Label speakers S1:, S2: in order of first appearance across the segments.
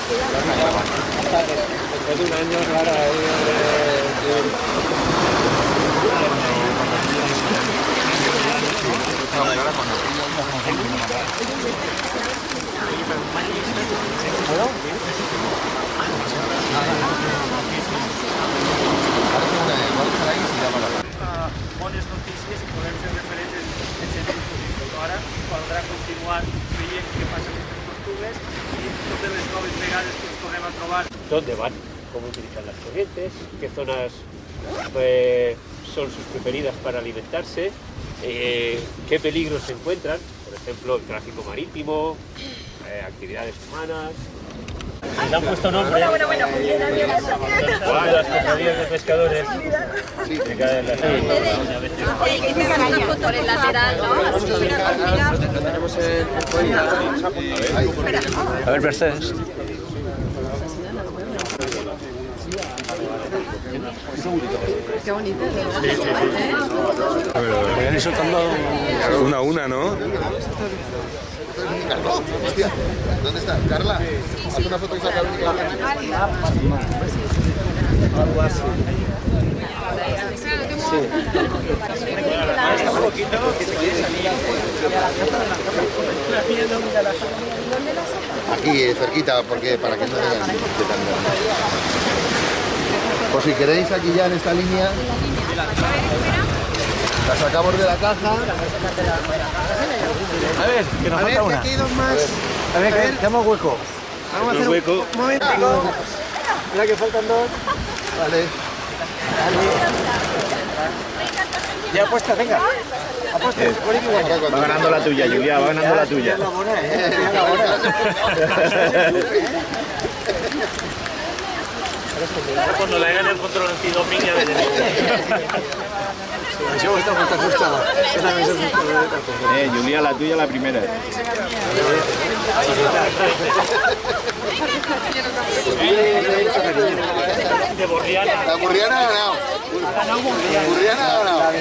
S1: Después de un año, claro,
S2: bones notícies i podem ser referents en sentit turístic. Ara caldrà continuar veient què passa amb aquestes tortugues i totes les noves vegades que ens tornem a trobar.
S1: ¿Dónde van? ¿Cómo utilizan las corrientes? ¿Qué zonas son sus preferidas para alimentarse? ¿Qué peligros se encuentran? Por ejemplo, el tráfico marítimo, actividades humanas. Le han puesto nombre.
S3: Bueno.
S1: Las cofradías de pescadores.
S3: Oye, que tengan una foto por el lateral, ¿no?
S4: Tenemos el...
S5: A ver, Mercedes.
S3: Qué bonito.
S5: Vayan ir soltando una a una, ¿no?
S4: Carlos, hostia, ¿dónde está? Carla, haz una foto y saca el micrófono.
S5: Algo así. Sí.
S4: Aquí, cerquita, porque para que no vean de tanto. Pues si queréis aquí ya en esta línea, la sacamos de la caja.
S5: A ver, que nos falta una.
S4: Aquí hay dos más.
S5: A ver, que hacemos hueco.
S4: Vamos a hacer un momento.
S5: Mira que faltan dos.
S4: Vale.
S5: Ya apuesta, venga. Apuesta,
S6: Va ganando la tuya, Julia, va ganando la tuya.
S1: Cuando le hagan el control antidoping ya veré.
S5: Yo está muy ajustada.
S6: Julia, la tuya la primera.
S1: De Borriana.
S4: La Burriana ha ganado. Burriana ha ganado.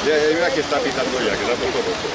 S6: Ya, mira que está pitando ya, que la ha puesto rojo.